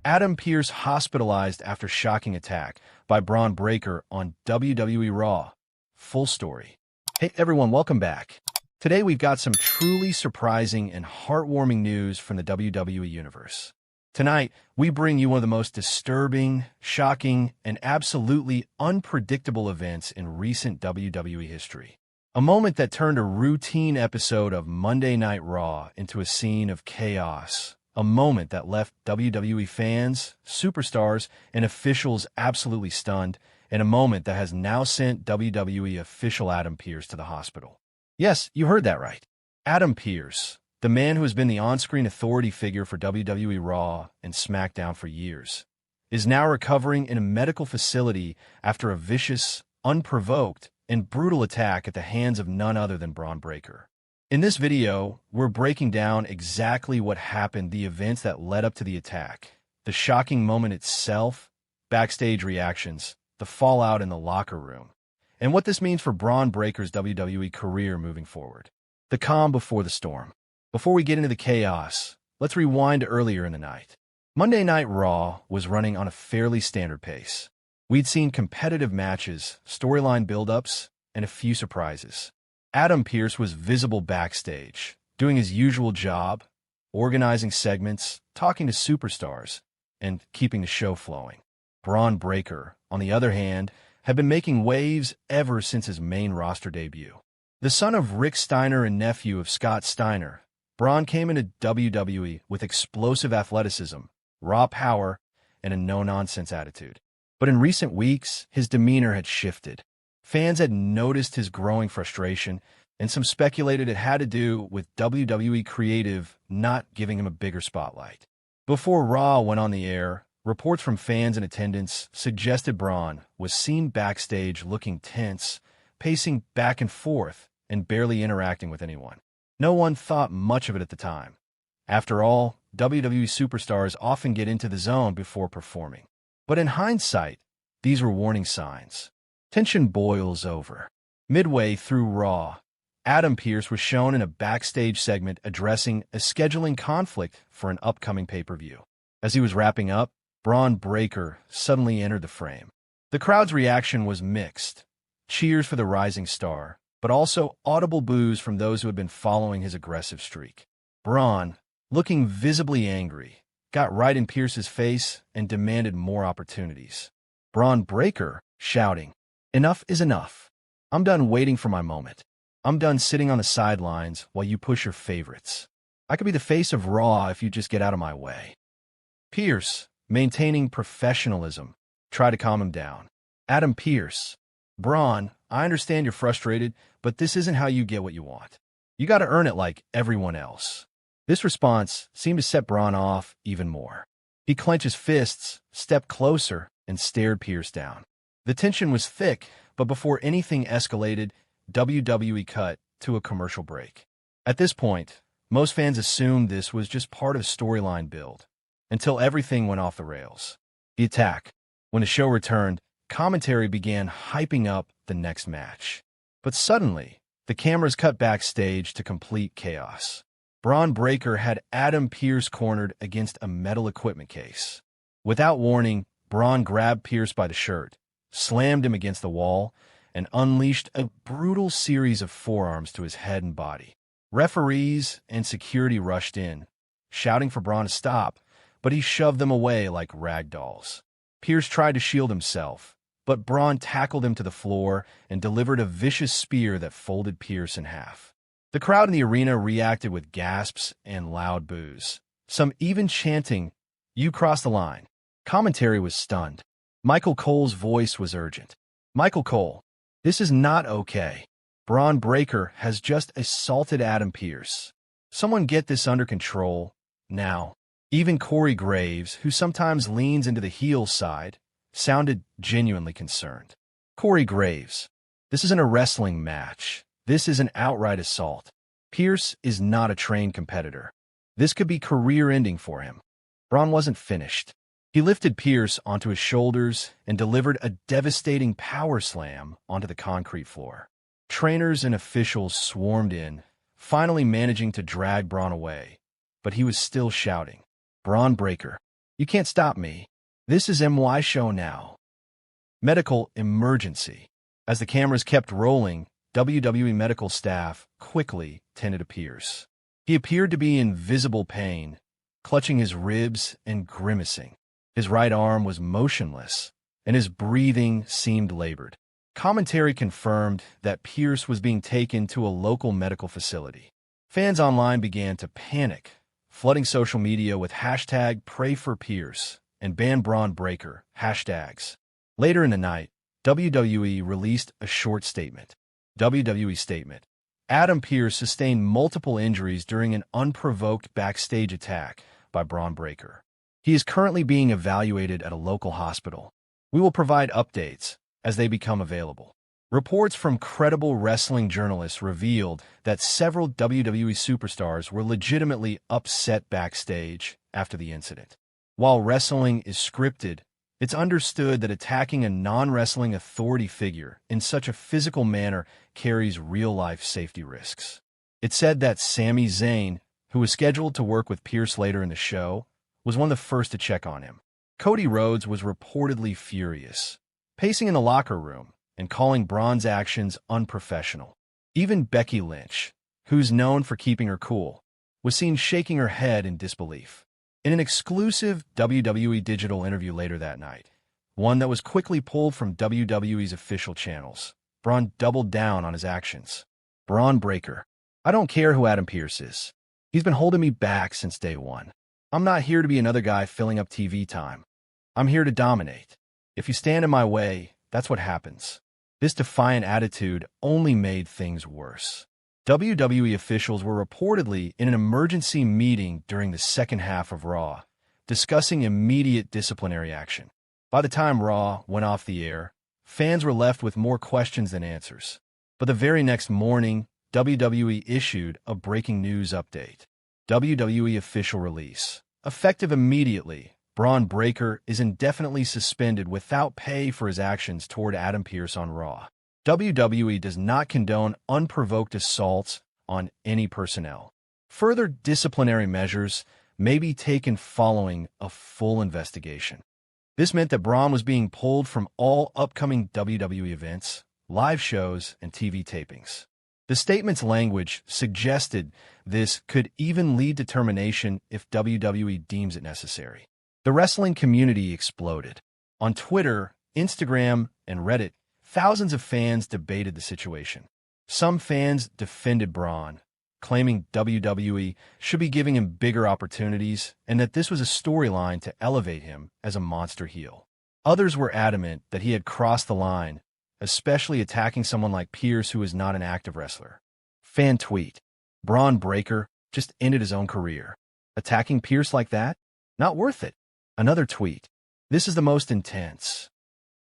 Adam Pearce hospitalized after shocking attack by Bron Breakker on WWE Raw. Full story. Hey everyone, welcome back. Today we've got some truly surprising and heartwarming news from the WWE Universe. Tonight, we bring you one of the most disturbing, shocking, and absolutely unpredictable events in recent WWE history. A moment that turned a routine episode of Monday Night Raw into a scene of chaos. A moment that left WWE fans, superstars, and officials absolutely stunned, and a moment that has now sent WWE official Adam Pearce to the hospital. Yes, you heard that right. Adam Pearce, the man who has been the on-screen authority figure for WWE Raw and SmackDown for years, is now recovering in a medical facility after a vicious, unprovoked, and brutal attack at the hands of none other than Bron Breakker. In this video, we're breaking down exactly what happened, the events that led up to the attack, the shocking moment itself, backstage reactions, the fallout in the locker room, and what this means for Bron Breakker's WWE career moving forward. The calm before the storm. Before we get into the chaos, let's rewind to earlier in the night. Monday Night Raw was running on a fairly standard pace. We'd seen competitive matches, storyline build-ups, and a few surprises. Adam Pearce was visible backstage, doing his usual job, organizing segments, talking to superstars, and keeping the show flowing. Bron Breakker, on the other hand, had been making waves ever since his main roster debut. The son of Rick Steiner and nephew of Scott Steiner, Bron came into WWE with explosive athleticism, raw power, and a no-nonsense attitude. But in recent weeks, his demeanor had shifted. Fans had noticed his growing frustration, and some speculated it had to do with WWE Creative not giving him a bigger spotlight. Before Raw went on the air, reports from fans in attendance suggested Bron was seen backstage looking tense, pacing back and forth, and barely interacting with anyone. No one thought much of it at the time. After all, WWE superstars often get into the zone before performing. But in hindsight, these were warning signs. Tension boils over. Midway through Raw, Adam Pearce was shown in a backstage segment addressing a scheduling conflict for an upcoming pay-per-view. As he was wrapping up, Bron Breakker suddenly entered the frame. The crowd's reaction was mixed. Cheers for the rising star, but also audible boos from those who had been following his aggressive streak. Bron, looking visibly angry, got right in Pearce's face and demanded more opportunities. Bron Breakker, shouting, "Enough is enough. I'm done waiting for my moment. I'm done sitting on the sidelines while you push your favorites. I could be the face of Raw if you just get out of my way." Pearce, maintaining professionalism, tried to calm him down. "Adam Pearce, Bron, I understand you're frustrated, but this isn't how you get what you want. You got to earn it like everyone else." This response seemed to set Bron off even more. He clenched his fists, stepped closer, and stared Pearce down. The tension was thick, but before anything escalated, WWE cut to a commercial break. At this point, most fans assumed this was just part of storyline build, until everything went off the rails. The attack. When the show returned, commentary began hyping up the next match. But suddenly, the cameras cut backstage to complete chaos. Bron Breakker had Adam Pearce cornered against a metal equipment case. Without warning, Bron grabbed Pearce by the shirt, slammed him against the wall, and unleashed a brutal series of forearms to his head and body. Referees and security rushed in, shouting for Bron to stop, but he shoved them away like rag dolls. Pearce tried to shield himself, but Bron tackled him to the floor and delivered a vicious spear that folded Pearce in half. The crowd in the arena reacted with gasps and loud boos, some even chanting, "You crossed the line." Commentary was stunned. Michael Cole's voice was urgent. "Michael Cole, this is not okay. Bron Breakker has just assaulted Adam Pearce. Someone get this under control now." Even Corey Graves, who sometimes leans into the heel side, sounded genuinely concerned. "Corey Graves, this isn't a wrestling match. This is an outright assault. Pearce is not a trained competitor. This could be career-ending for him." Bron wasn't finished. He lifted Pearce onto his shoulders and delivered a devastating power slam onto the concrete floor. Trainers and officials swarmed in, finally managing to drag Bron away, but he was still shouting, "Bron Breakker, You can't stop me. This is MY show now. Medical emergency. As the cameras kept rolling, WWE medical staff quickly tended to Pearce. He appeared to be in visible pain, clutching his ribs and grimacing. His right arm was motionless, and his breathing seemed labored. Commentary confirmed that Pearce was being taken to a local medical facility. Fans online began to panic, flooding social media with hashtag #PrayForPearce and ban Bron Breakker hashtags. Later in the night, WWE released a short statement. WWE statement: Adam Pearce sustained multiple injuries during an unprovoked backstage attack by Bron Breakker. He is currently being evaluated at a local hospital. We will provide updates as they become available. Reports from credible wrestling journalists revealed that several WWE superstars were legitimately upset backstage after the incident. While wrestling is scripted, it's understood that attacking a non-wrestling authority figure in such a physical manner carries real-life safety risks. It's said that Sami Zayn, who was scheduled to work with Pearce later in the show, was one of the first to check on him. Cody Rhodes was reportedly furious, pacing in the locker room and calling Bron's actions unprofessional. Even Becky Lynch, who's known for keeping her cool, was seen shaking her head in disbelief. In an exclusive WWE digital interview later that night, one that was quickly pulled from WWE's official channels, Bron doubled down on his actions. Bron Breakker: I don't care who Adam Pearce is. He's been holding me back since day one. I'm not here to be another guy filling up TV time. I'm here to dominate. If you stand in my way, that's what happens. This defiant attitude only made things worse. WWE officials were reportedly in an emergency meeting during the second half of Raw, discussing immediate disciplinary action. By the time Raw went off the air, fans were left with more questions than answers. But the very next morning, WWE issued a breaking news update. WWE official release. Effective immediately, Bron Breakker is indefinitely suspended without pay for his actions toward Adam Pearce on Raw. WWE does not condone unprovoked assaults on any personnel. Further disciplinary measures may be taken following a full investigation. This meant that Bron was being pulled from all upcoming WWE events, live shows, and TV tapings. The statement's language suggested this could even lead to termination if WWE deems it necessary. The wrestling community exploded. On Twitter, Instagram, and Reddit, thousands of fans debated the situation. Some fans defended Bron, claiming WWE should be giving him bigger opportunities and that this was a storyline to elevate him as a monster heel. Others were adamant that he had crossed the line, especially attacking someone like Pearce, who is not an active wrestler. Fan tweet: Bron Breakker just ended his own career. Attacking Pearce like that? Not worth it. Another tweet: this is the most intense,